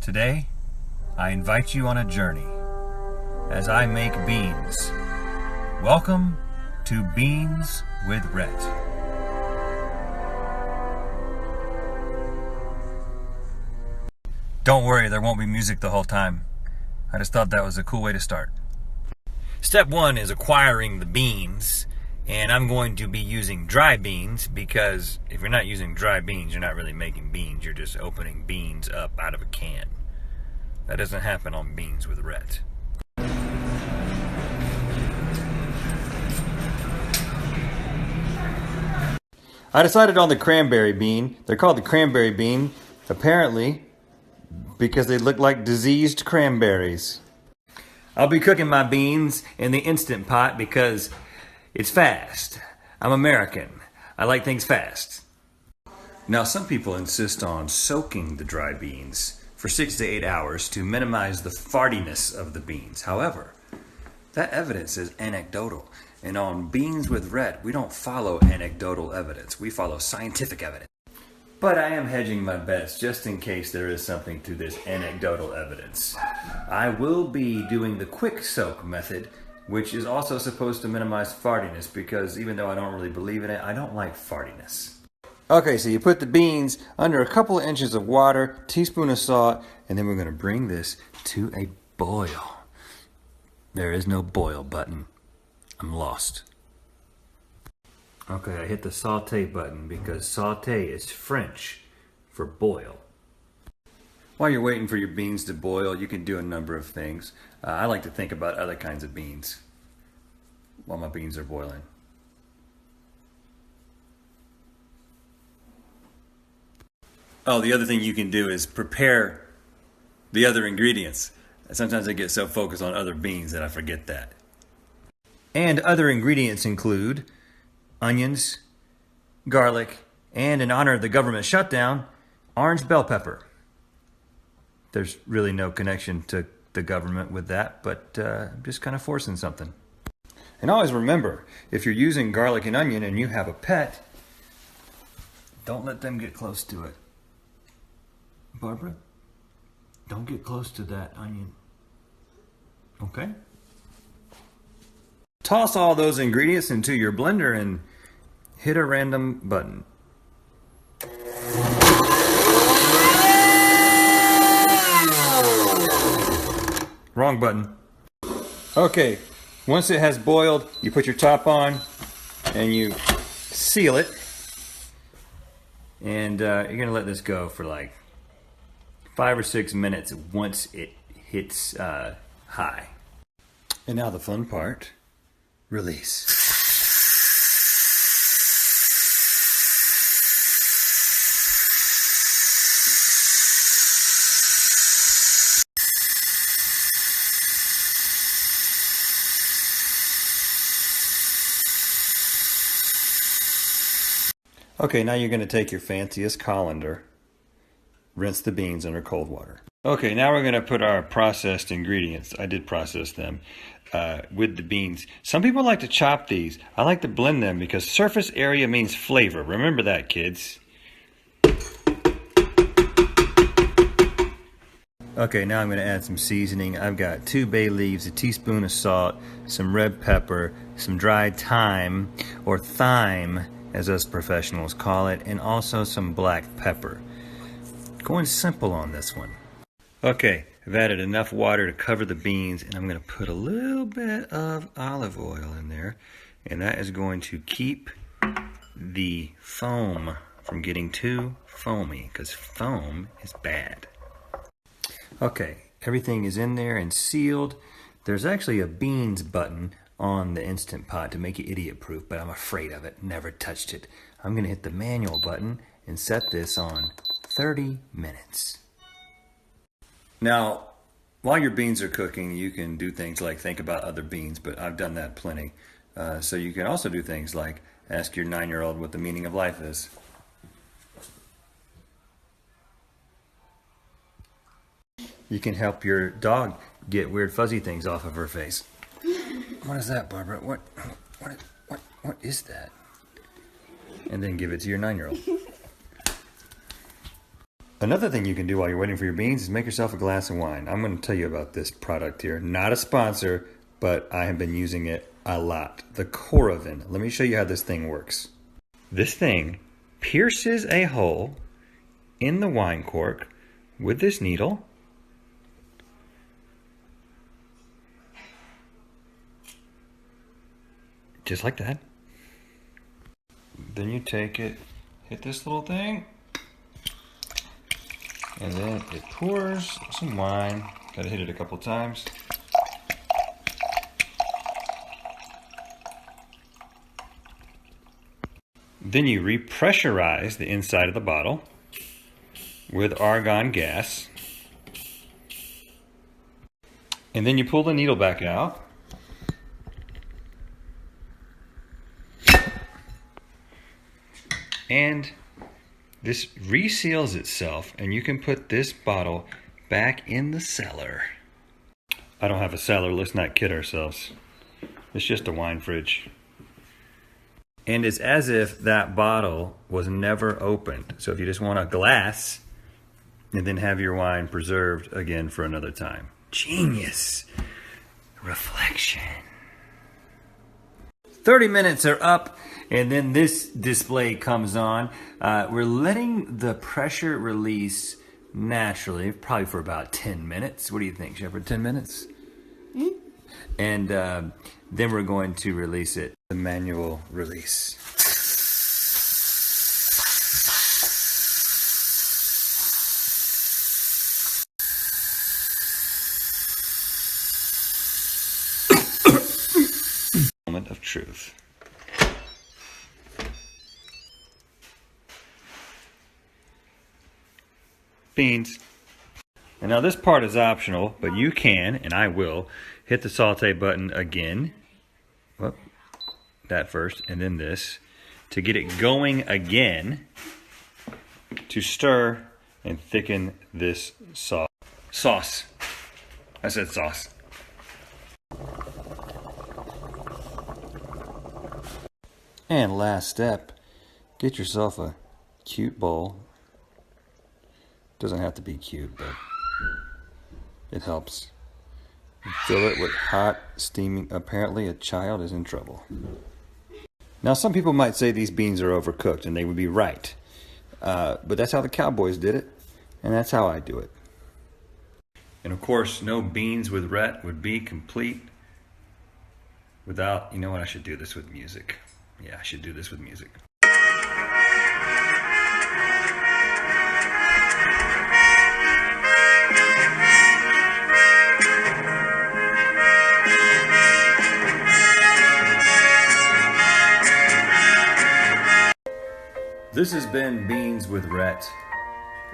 Today, I invite you on a journey as I make beans. Welcome to Beans with Rhett. Don't worry, there won't be music the whole time. I just thought that was a cool way to start. Step one is acquiring the beans, and I'm going to be using dry beans because if you're not using dry beans, you're not really making beans. You're just opening beans up out of a can. That doesn't happen on Beans with Rhett. I decided on the cranberry bean. They're called the cranberry bean, apparently, because they look like diseased cranberries. I'll be cooking my beans in the Instant Pot because it's fast. I'm American. I like things fast. Now, some people insist on soaking the dry beans for 6 to 8 hours to minimize the fartiness of the beans. However, that evidence is anecdotal. And on Beans with Rhett, we don't follow anecdotal evidence. We follow scientific evidence. But I am hedging my bets just in case there is something to this anecdotal evidence. I will be doing the quick soak method, which is also supposed to minimize fartiness because even though I don't really believe in it, I don't like fartiness. Okay, so you put the beans under a couple of inches of water, teaspoon of salt, and then we're going to bring this to a boil. There is no boil button. I'm lost. Okay, I hit the sauté button because sauté is French for boil. While you're waiting for your beans to boil, you can do a number of things. I like to think about other kinds of beans while my beans are boiling. Oh, the other thing you can do is prepare the other ingredients. Sometimes I get so focused on other beans that I forget that. And other ingredients include onions, garlic, and in honor of the government shutdown, orange bell pepper. There's really no connection to the government with that, but I'm just kind of forcing something. And always remember, if you're using garlic and onion and you have a pet, don't let them get close to it. Barbara, don't get close to that onion. Okay? Toss all those ingredients into your blender and hit a random button. Wrong button. Okay, once it has boiled, you put your top on and you seal it. And you're going to let this go for like 5 or 6 minutes once it hits high. And now the fun part, release. Okay, now you're going to take your fanciest colander, rinse the beans under cold water. Okay, now we're going to put our processed ingredients. I did process them with the beans. Some people like to chop these. I like to blend them because surface area means flavor. Remember that, kids. Okay, now I'm going to add some seasoning. I've got 2 bay leaves, a teaspoon of salt, some red pepper, some dried thyme, or thyme as us professionals call it, and also some black pepper. Going simple on this one. Okay, I've added enough water to cover the beans, and I'm going to put a little bit of olive oil in there, and that is going to keep the foam from getting too foamy, because foam is bad. Okay, everything is in there and sealed. There's actually a beans button on the Instant Pot to make it idiot-proof, but I'm afraid of it. Never touched it. I'm going to hit the manual button and set this on 30 minutes. Now, while your beans are cooking, you can do things like think about other beans, but I've done that plenty. So you can also do things like ask your 9-year-old what the meaning of life is. You can help your dog get weird fuzzy things off of her face. What is that, Barbara? What is that? And then give it to your 9-year-old. Another thing you can do while you're waiting for your beans is make yourself a glass of wine. I'm going to tell you about this product here. Not a sponsor, but I have been using it a lot. The Coravin. Let me show you how this thing works. This thing pierces a hole in the wine cork with this needle. Just like that. Then you take it, hit this little thing, and then it pours some wine. Gotta hit it a couple times. Then you repressurize the inside of the bottle with argon gas. And then you pull the needle back out. And this reseals itself, and you can put this bottle back in the cellar. I don't have a cellar, let's not kid ourselves. It's just a wine fridge. And it's as if that bottle was never opened. So if you just want a glass, and then have your wine preserved again for another time. Genius. Reflection. 30 minutes are up, and then this display comes on. We're letting the pressure release naturally, probably for about 10 minutes. What do you think, Shepard? 10 minutes? Mm-hmm. And then we're going to release it, the manual release. Moment of truth. Beans. And now this part is optional, but you can, and I will, hit the saute button again. Whoop, that first, and then this, to get it going again, to stir and thicken this sauce. I said sauce. And last step, get yourself a cute bowl. Doesn't have to be cute, but it helps. Fill it with hot, steaming. Apparently a child is in trouble. Now some people might say these beans are overcooked, and they would be right. But that's how the cowboys did it, and that's how I do it. And of course, no beans with Rhett would be complete without, you know what, I should do this with music. Yeah, I should do this with music. This has been Beans with Rhett.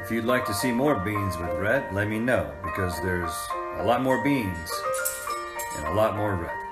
If you'd like to see more Beans with Rhett, let me know, because there's a lot more beans and a lot more Rhett.